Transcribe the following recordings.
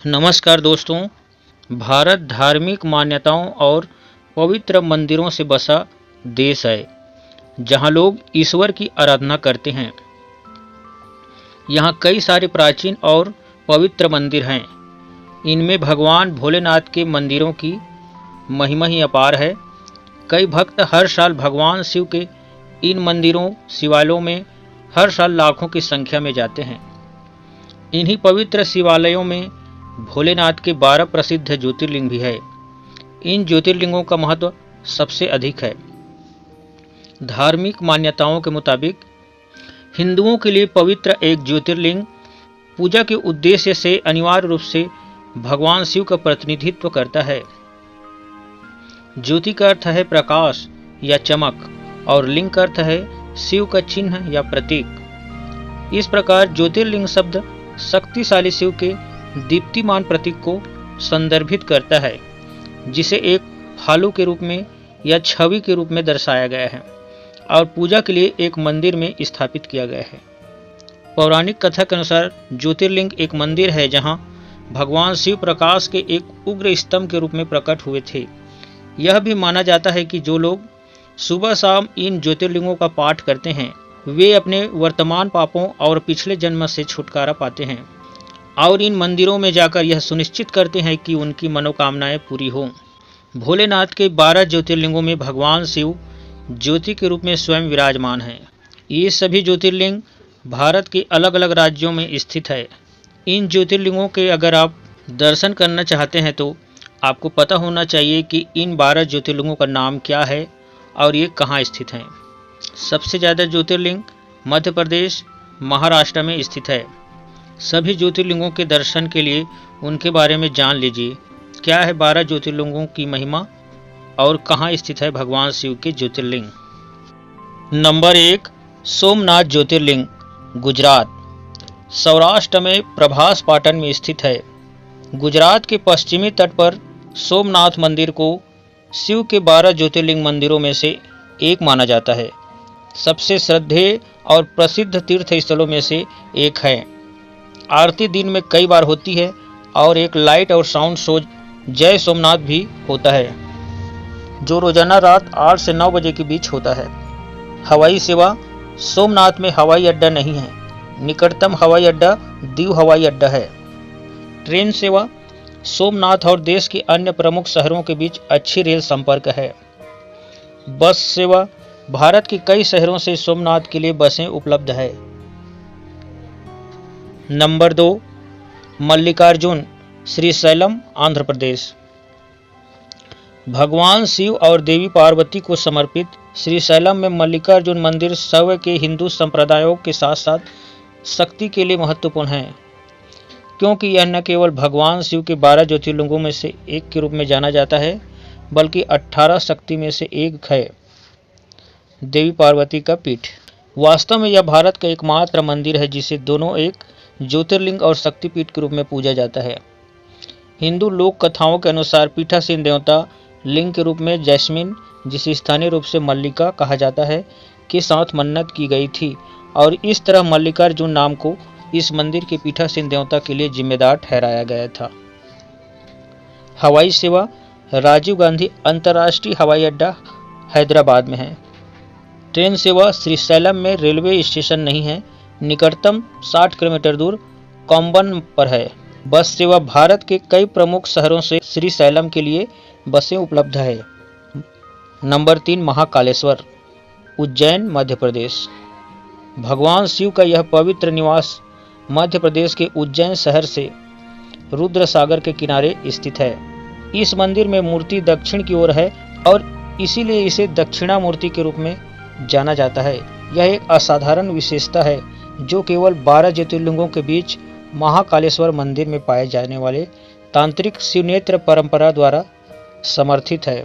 नमस्कार दोस्तों। भारत धार्मिक मान्यताओं और पवित्र मंदिरों से बसा देश है, जहां लोग ईश्वर की आराधना करते हैं। यहाँ कई सारे प्राचीन और पवित्र मंदिर हैं। इनमें भगवान भोलेनाथ के मंदिरों की महिमा ही अपार है। कई भक्त हर साल भगवान शिव के इन मंदिरों शिवालयों में हर साल लाखों की संख्या में जाते हैं। इन्हीं पवित्र शिवालयों में भोलेनाथ के 12 प्रसिद्ध ज्योतिर्लिंग भी है। इन ज्योतिर्लिंगों का महत्व सबसे अधिक है। धार्मिक मान्यताओं के मुताबिक हिंदुओं के लिए पवित्र एक ज्योतिर्लिंग पूजा के उद्देश्य से अनिवार्य रूप से भगवान शिव का प्रतिनिधित्व करता है। ज्योति का अर्थ है प्रकाश या चमक और लिंग का अर्थ है शिव का चिन्ह या प्रतीक। इस प्रकार ज्योतिर्लिंग शब्द शक्तिशाली शिव के दीप्तिमान प्रतीक को संदर्भित करता है, जिसे एक भालू के रूप में या छवि के रूप में दर्शाया गया है और पूजा के लिए एक मंदिर में स्थापित किया गया है। पौराणिक कथा के अनुसार ज्योतिर्लिंग एक मंदिर है जहां भगवान शिव प्रकाश के एक उग्र स्तंभ के रूप में प्रकट हुए थे। यह भी माना जाता है कि जो लोग सुबह शाम इन ज्योतिर्लिंगों का पाठ करते हैं वे अपने वर्तमान पापों और पिछले जन्म से छुटकारा पाते हैं और इन मंदिरों में जाकर यह सुनिश्चित करते हैं कि उनकी मनोकामनाएं पूरी हों। भोलेनाथ के 12 ज्योतिर्लिंगों में भगवान शिव ज्योति के रूप में स्वयं विराजमान हैं। ये सभी ज्योतिर्लिंग भारत के अलग अलग राज्यों में स्थित है। इन ज्योतिर्लिंगों के अगर आप दर्शन करना चाहते हैं तो आपको पता होना चाहिए कि इन 12 ज्योतिर्लिंगों का नाम क्या है और ये कहाँ स्थित हैं। सबसे ज़्यादा ज्योतिर्लिंग मध्य प्रदेश, महाराष्ट्र में स्थित है। सभी ज्योतिर्लिंगों के दर्शन के लिए उनके बारे में जान लीजिए। क्या है 12 ज्योतिर्लिंगों की महिमा और कहाँ स्थित है भगवान शिव के ज्योतिर्लिंग। नंबर 1, सोमनाथ ज्योतिर्लिंग, गुजरात। सौराष्ट्र में प्रभास पाटन में स्थित है। गुजरात के पश्चिमी तट पर सोमनाथ मंदिर को शिव के 12 ज्योतिर्लिंग मंदिरों में से एक माना जाता है। सबसे श्रद्धेय और प्रसिद्ध तीर्थ स्थलों में से एक है। आरती दिन में कई बार होती है और एक लाइट और साउंड शो जय सोमनाथ भी होता है, जो रोजाना रात 8 से 9 बजे के बीच होता है। हवाई सेवा, सोमनाथ में हवाई अड्डा नहीं है। निकटतम हवाई अड्डा दीव हवाई अड्डा है। ट्रेन सेवा, सोमनाथ और देश के अन्य प्रमुख शहरों के बीच अच्छी रेल संपर्क है। बस सेवा, भारत के कई शहरों से सोमनाथ के लिए बसें उपलब्ध है। नंबर 2, मल्लिकार्जुन, श्रीशैलम, आंध्र प्रदेश। भगवान शिव और देवी पार्वती को समर्पित श्रीशैलम में मल्लिकार्जुन मंदिर शैव के हिंदू संप्रदायों के साथ साथ शक्ति के लिए महत्वपूर्ण है, क्योंकि यह न केवल भगवान शिव के 12 ज्योतिर्लिंगों में से एक के रूप में जाना जाता है, बल्कि 18 शक्ति में से एक है। देवी पार्वती का पीठ। वास्तव में यह भारत का एकमात्र मंदिर है जिसे दोनों एक ज्योतिर्लिंग और शक्तिपीठ के रूप में पूजा जाता है। हिंदू लोक कथाओं के अनुसार पीठासीन देवता लिंग के रूप में जैस्मिन, जिसे स्थानीय रूप से मल्लिका कहा जाता है, के साथ मन्नत की गई थी और इस तरह मल्लिकार्जुन नाम को इस मंदिर के पीठासीन देवता के लिए जिम्मेदार ठहराया गया था। हवाई सेवा, राजीव गांधी अंतर्राष्ट्रीय हवाई अड्डा हैदराबाद में है। ट्रेन सेवा, श्रीशैलम में रेलवे स्टेशन नहीं है। निकटतम 60 किलोमीटर दूर कोम्बन पर है। बस सेवा, भारत के कई प्रमुख शहरों से श्रीशैलम के लिए बसें उपलब्ध है। नंबर 3, महाकालेश्वर, उज्जैन, मध्य प्रदेश। भगवान शिव का यह पवित्र निवास मध्य प्रदेश के उज्जैन शहर से रुद्र सागर के किनारे स्थित है। इस मंदिर में मूर्ति दक्षिण की ओर है और इसीलिए इसे दक्षिणा मूर्ति के रूप में जाना जाता है। यह एक असाधारण विशेषता है जो केवल 12 ज्योतिर्लिंगों के बीच महाकालेश्वर मंदिर में पाए जाने वाले तांत्रिक शिवनेत्र परंपरा द्वारा समर्थित है।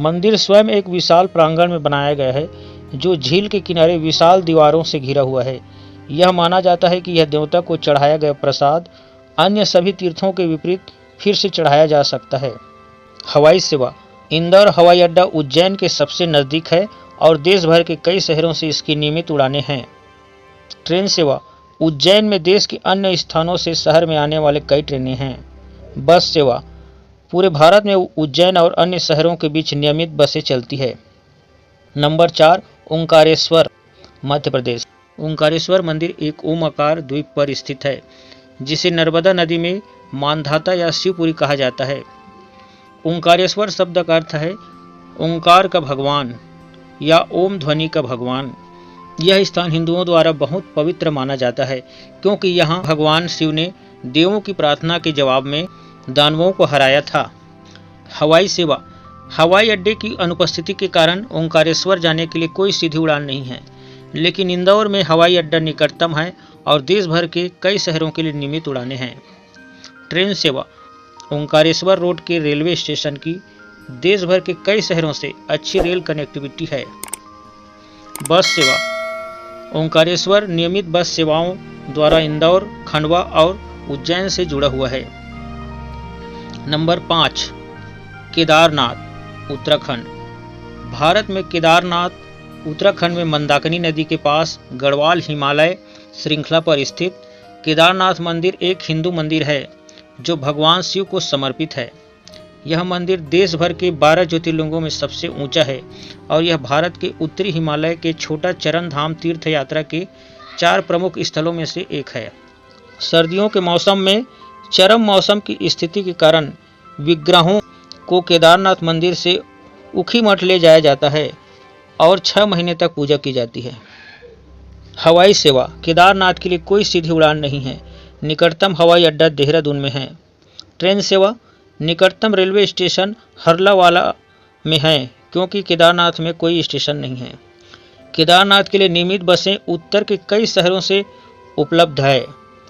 मंदिर स्वयं एक विशाल प्रांगण में बनाया गया है जो झील के किनारे विशाल दीवारों से घिरा हुआ है। यह माना जाता है कि यह देवता को चढ़ाया गया प्रसाद अन्य सभी तीर्थों के विपरीत फिर से चढ़ाया जा सकता है। हवाई सेवा, इंदौर हवाई अड्डा उज्जैन के सबसे नज़दीक है और देश भर के कई शहरों से इसकी नियमित उड़ानें हैं। ट्रेन सेवा, उज्जैन में देश के अन्य स्थानों से शहर में आने वाले कई ट्रेनें हैं। बस सेवा, पूरे भारत में उज्जैन और अन्य शहरों के बीच नियमित बसें चलती है। नंबर 4, ओंकारेश्वर, मध्य प्रदेश। ओंकारेश्वर मंदिर एक ओम-आकार द्वीप पर स्थित है, जिसे नर्मदा नदी में मानधाता या शिवपुरी कहा जाता है। ओंकारेश्वर शब्द का अर्थ है ओंकार का भगवान या ओम ध्वनि का भगवान। यह स्थान हिंदुओं द्वारा बहुत पवित्र माना जाता है, क्योंकि यहाँ भगवान शिव ने देवों की प्रार्थना के जवाब में दानवों को हराया था। हवाई सेवा, हवाई अड्डे की अनुपस्थिति के कारण ओंकारेश्वर जाने के लिए कोई सीधी उड़ान नहीं है, लेकिन इंदौर में हवाई अड्डा निकटतम है और देश भर के कई शहरों के लिए नियमित उड़ानें हैं। ट्रेन सेवा, ओंकारेश्वर रोड के रेलवे स्टेशन की देश भर के कई शहरों से अच्छी रेल कनेक्टिविटी है। बस सेवा, ओंकारेश्वर नियमित बस सेवाओं द्वारा इंदौर, खंडवा और उज्जैन से जुड़ा हुआ है। नंबर 5, केदारनाथ, उत्तराखंड। भारत में केदारनाथ उत्तराखंड में मंदाकिनी नदी के पास गढ़वाल हिमालय श्रृंखला पर स्थित केदारनाथ मंदिर एक हिंदू मंदिर है जो भगवान शिव को समर्पित है। यह मंदिर देश भर के 12 ज्योतिर्लिंगों में सबसे ऊंचा है और यह भारत के उत्तरी हिमालय के छोटा चरण धाम तीर्थ यात्रा के 4 प्रमुख स्थलों में से एक है। सर्दियों के मौसम में चरम मौसम की स्थिति के कारण विग्रहों को केदारनाथ मंदिर से ऊखीमठ ले जाया जाता है और 6 महीने तक पूजा की जाती है। हवाई सेवा, केदारनाथ के लिए कोई सीधी उड़ान नहीं है। निकटतम हवाई अड्डा देहरादून में है। ट्रेन सेवा, निकटतम रेलवे स्टेशन हरलावाला में है, क्योंकि केदारनाथ में कोई स्टेशन नहीं है। केदारनाथ के लिए नियमित बसें उत्तर के कई शहरों से उपलब्ध है।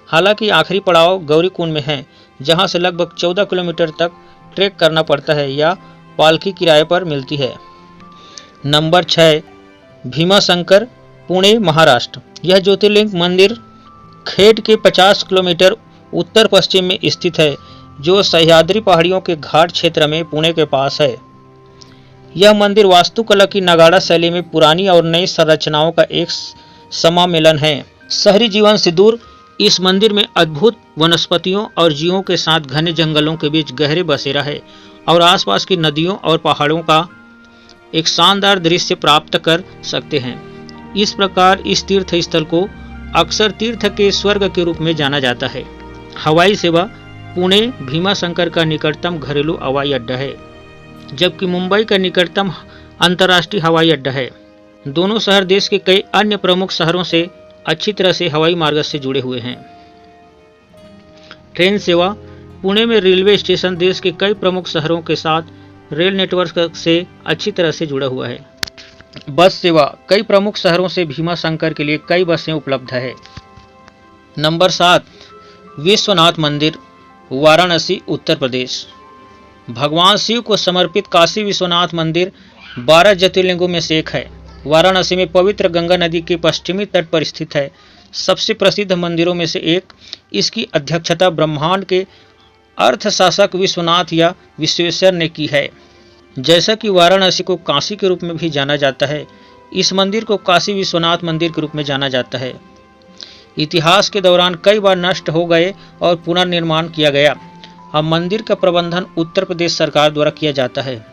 हालांकि आखिरी पड़ाव गौरीकुंड में है, जहां से लगभग 14 किलोमीटर तक ट्रैक करना पड़ता है या पालकी किराए पर मिलती है। नंबर 6, भीमाशंकर, पुणे, महाराष्ट्र। यह ज्योतिर्लिंग मंदिर खेड के 50 किलोमीटर उत्तर पश्चिम में स्थित है, जो सह्याद्री पहाड़ियों के घाट क्षेत्र में पुणे के पास है। यह मंदिर वास्तुकला की नगाड़ा शैली में पुरानी और नई संरचनाओं का एक समामेलन है। शहरी जीवन से दूर इस मंदिर में अद्भुत वनस्पतियों और जीवों के साथ घने जंगलों के बीच गहरे बसेरा है और आसपास की नदियों और पहाड़ों का एक शानदार दृश्य प्राप्त कर सकते हैं। इस प्रकार इस तीर्थ स्थल को अक्सर तीर्थ के स्वर्ग के रूप में जाना जाता है। हवाई सेवा, पुणे भीमाशंकर का निकटतम घरेलू हवाई अड्डा है, जबकि मुंबई का निकटतम अंतर्राष्ट्रीय हवाई अड्डा है। दोनों शहर देश के कई अन्य प्रमुख शहरों से अच्छी तरह से हवाई मार्ग से जुड़े हुए हैं। ट्रेन सेवा, पुणे में रेलवे स्टेशन देश के कई प्रमुख शहरों के साथ रेल नेटवर्क से अच्छी तरह से जुड़ा हुआ है। बस सेवा, कई प्रमुख शहरों से भीमाशंकर के लिए कई बसें उपलब्ध है। नंबर 7, विश्वनाथ मंदिर, वाराणसी, उत्तर प्रदेश। भगवान शिव को समर्पित काशी विश्वनाथ मंदिर 12 ज्योतिर्लिंगों में से एक है। वाराणसी में पवित्र गंगा नदी के पश्चिमी तट पर स्थित है। सबसे प्रसिद्ध मंदिरों में से एक, इसकी अध्यक्षता ब्रह्मांड के अर्थशासक विश्वनाथ या विश्वेश्वर ने की है। जैसा कि वाराणसी को काशी के रूप में भी जाना जाता है, इस मंदिर को काशी विश्वनाथ मंदिर के रूप में जाना जाता है। इतिहास के दौरान कई बार नष्ट हो गए और पुनर्निर्माण किया गया। अब मंदिर का प्रबंधन उत्तर प्रदेश सरकार द्वारा किया जाता है।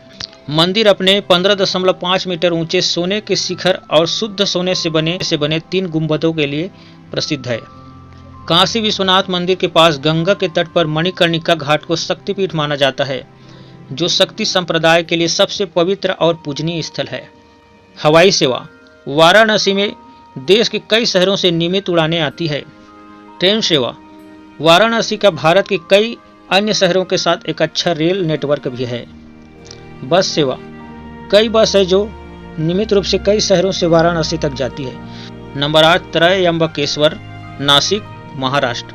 मंदिर अपने 15.5 मीटर ऊंचे सोने के शिखर और शुद्ध सोने से बने 3 गुंबदों के लिए प्रसिद्ध है। काशी विश्वनाथ मंदिर के पास गंगा के तट पर मणिकर्णिका घाट को शक्तिपीठ माना जाता है, जो शक्ति संप्रदाय के लिए सबसे पवित्र और पूजनीय स्थल है। हवाई सेवा, वाराणसी में देश के कई शहरों से नियमित उड़ानें आती है। ट्रेन सेवा, वाराणसी का भारत के कई अन्य शहरों के साथ एक अच्छा रेल नेटवर्क भी है। बस सेवा, कई बस है जो नियमित रूप से कई शहरों से वाराणसी तक जाती है। नंबर 8, त्रयंबकेश्वर, नासिक, महाराष्ट्र।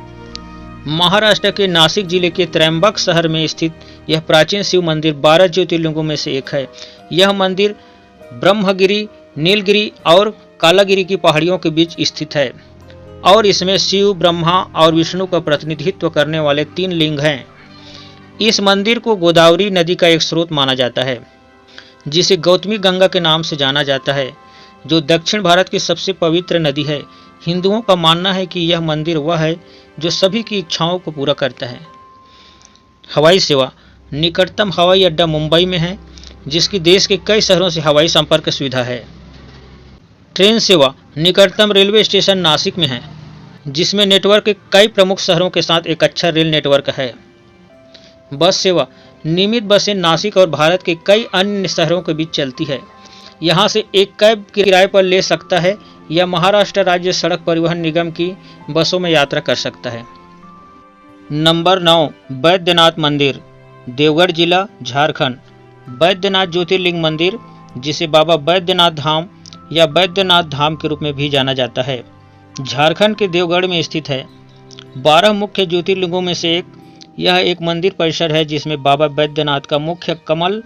महाराष्ट्र के नासिक जिले के त्रयंबक शहर में स्थित यह प्राचीन शिव मंदिर 12 ज्योतिर्लिंगों में से एक है। यह मंदिर ब्रह्मगिरी, नीलगिरी और कालागिरी की पहाड़ियों के बीच स्थित है और इसमें शिव, ब्रह्मा और विष्णु का प्रतिनिधित्व करने वाले 3 लिंग हैं। इस मंदिर को गोदावरी नदी का एक स्रोत माना जाता है, जिसे गौतमी गंगा के नाम से जाना जाता है, जो दक्षिण भारत की सबसे पवित्र नदी है। हिंदुओं का मानना है कि यह मंदिर वह है जो सभी की इच्छाओं को पूरा करता है। हवाई सेवा। निकटतम हवाई अड्डा मुंबई में है, जिसकी देश के कई शहरों से हवाई संपर्क सुविधा है। ट्रेन सेवा। निकटतम रेलवे स्टेशन नासिक में है, जिसमें नेटवर्क के कई प्रमुख शहरों के साथ एक अच्छा रेल नेटवर्क है। बस सेवा। नियमित बसें नासिक और भारत के कई अन्य शहरों के बीच चलती है। यहाँ से एक कैब किराए पर ले सकता है या महाराष्ट्र राज्य सड़क परिवहन निगम की बसों में यात्रा कर सकता है। नंबर 9, बैद्यनाथ मंदिर, देवघर जिला, झारखंड। बैद्यनाथ ज्योतिर्लिंग मंदिर, जिसे बाबा बैद्यनाथ धाम या बैद्यनाथ धाम के रूप में भी जाना जाता है, झारखंड के देवगढ़ में स्थित है। 12 मुख्य ज्योतिर्लिंगों में से यह एक मंदिर परिसर है, जिसमें बाबा बैद्यनाथ का मुख्य कमल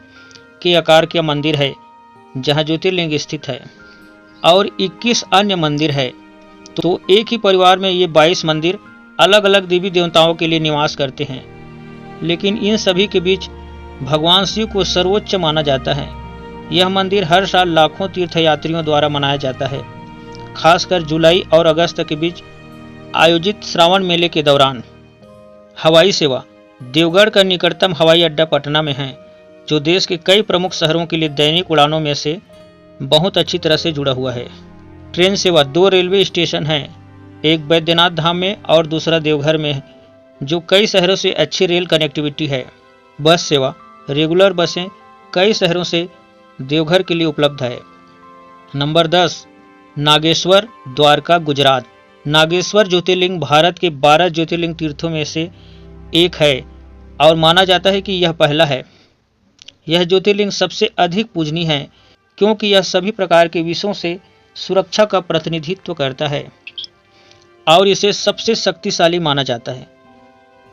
के आकार का मंदिर है, जहां ज्योतिर्लिंग स्थित है, और 21 अन्य मंदिर है। तो एक ही परिवार में ये 22 मंदिर अलग अलग देवी देवताओं के लिए निवास करते हैं, लेकिन इन सभी के बीच भगवान शिव को सर्वोच्च माना जाता है। यह मंदिर हर साल लाखों तीर्थयात्रियों द्वारा मनाया जाता है, खासकर जुलाई और अगस्त के बीच आयोजित श्रावण मेले के दौरान। हवाई सेवा। देवगढ़ का निकटतम हवाई अड्डा पटना में है, जो देश के कई प्रमुख शहरों के लिए दैनिक उड़ानों में से बहुत अच्छी तरह से जुड़ा हुआ है। ट्रेन सेवा। 2 रेलवे स्टेशन हैं, एक बैद्यनाथ धाम में और दूसरा देवघर में है, जो कई शहरों से अच्छी रेल कनेक्टिविटी है। बस सेवा। रेगुलर बसें कई शहरों से देवघर के लिए उपलब्ध है। नंबर 10, नागेश्वर, द्वारका, गुजरात। नागेश्वर ज्योतिर्लिंग भारत के 12 ज्योतिर्लिंग तीर्थों में से एक है और माना जाता है कि यह पहला है। यह ज्योतिर्लिंग सबसे अधिक पूजनीय है, क्योंकि यह सभी प्रकार के विषयों से सुरक्षा का प्रतिनिधित्व करता है और इसे सबसे शक्तिशाली माना जाता है।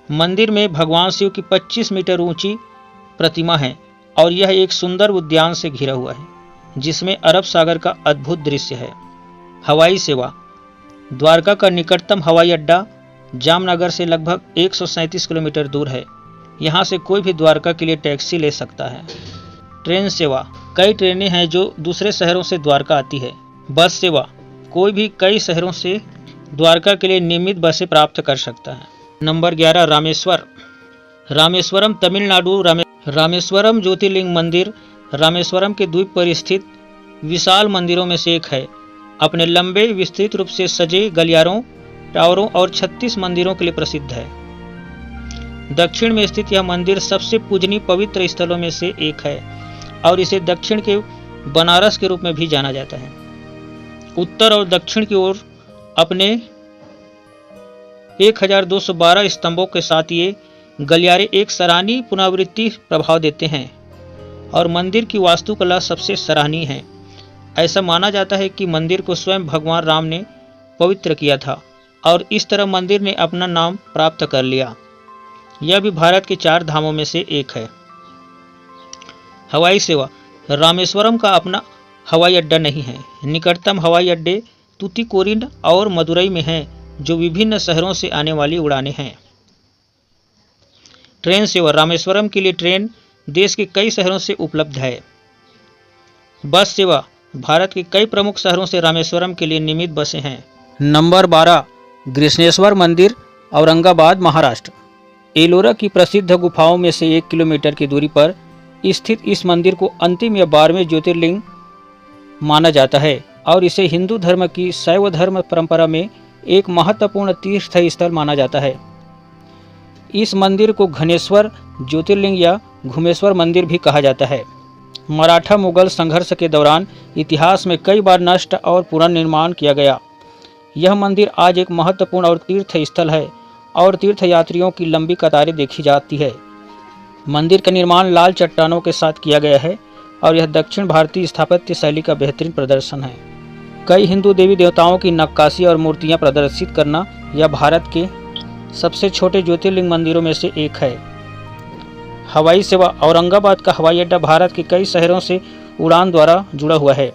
मंदिर में भगवान शिव की 25 मीटर ऊंची प्रतिमा है और यह एक सुंदर उद्यान से घिरा हुआ है, जिसमें अरब सागर का अद्भुत दृश्य है। हवाई सेवा। द्वारका का निकटतम हवाई अड्डा जामनगर से लगभग 137 किलोमीटर दूर है। यहाँ से कोई भी द्वारका के लिए टैक्सी ले सकता है। ट्रेन सेवा। कई ट्रेनें हैं जो दूसरे शहरों से द्वारका आती है। बस सेवा। कोई भी कई शहरों से द्वारका के लिए नियमित बसें प्राप्त कर सकता है। नंबर 11, रामेश्वर। रामेश्वरम, तमिलनाडु। रामेश्वरम ज्योतिर्लिंग मंदिर रामेश्वरम के द्वीप पर स्थित विशाल मंदिरों में से एक है। अपने लंबे विस्तृत रूप से सजे गलियारों, टावरों और 36 मंदिरों के लिए प्रसिद्ध है। दक्षिण में स्थित यह मंदिर सबसे पूजनीय पवित्र स्थलों में से एक है और इसे दक्षिण के बनारस के रूप में भी जाना जाता है। उत्तर और दक्षिण की ओर अपने 1212 स्तंभों के साथ ये गलियारे एक सराहनीय पुनरावृत्ति प्रभाव देते हैं और मंदिर की वास्तुकला सबसे सराहनीय है। ऐसा माना जाता है कि मंदिर को स्वयं भगवान राम ने पवित्र किया था और इस तरह मंदिर ने अपना नाम प्राप्त कर लिया। यह भी भारत के 4 धामों में से एक है। हवाई सेवा। रामेश्वरम का अपना हवाई अड्डा नहीं है। निकटतम हवाई अड्डे तूतीकोरिन और मदुरई में हैं, जो विभिन्न शहरों से आने वाली उड़ानें हैं। ट्रेन सेवा। रामेश्वरम के लिए ट्रेन देश के कई शहरों से उपलब्ध है। बस सेवा। भारत के कई प्रमुख शहरों से रामेश्वरम के लिए नियमित बसें हैं। नंबर 12, ग्रिशनेश्वर मंदिर, औरंगाबाद, महाराष्ट्र। एलोरा की प्रसिद्ध गुफाओं में से 1 किलोमीटर की दूरी पर स्थित इस मंदिर को अंतिम या 12वें ज्योतिर्लिंग माना जाता है और इसे हिंदू धर्म की शैव धर्म परंपरा में एक महत्वपूर्ण तीर्थ स्थल माना जाता है। इस मंदिर को घनेश्वर ज्योतिर्लिंग या घुमेश्वर मंदिर भी कहा जाता है। मराठा मुगल संघर्ष के दौरान इतिहास में कई बार नष्ट और पुनर्निर्माण किया गया। यह मंदिर आज एक महत्वपूर्ण और तीर्थ स्थल है और तीर्थयात्रियों की लंबी कतारें देखी जाती है। मंदिर का निर्माण लाल चट्टानों के साथ किया गया है और यह दक्षिण भारतीय स्थापत्य शैली का बेहतरीन प्रदर्शन है। कई हिंदू देवी देवताओं की नक्काशी और मूर्तियां प्रदर्शित करना यह भारत के सबसे छोटे ज्योतिर्लिंग मंदिरों में से एक है। हवाई सेवा। औरंगाबाद का हवाई अड्डा भारत के कई शहरों से उड़ान द्वारा जुड़ा हुआ है।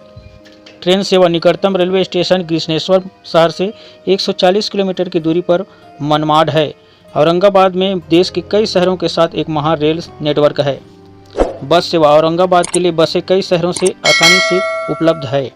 ट्रेन सेवा। निकटतम रेलवे स्टेशन ग्रिशनेश्वर शहर से 140 किलोमीटर की दूरी पर मनमाड है। औरंगाबाद में देश के कई शहरों के साथ एक महा रेल नेटवर्क है। बस सेवा। औरंगाबाद के लिए बसें कई शहरों से आसानी से उपलब्ध है।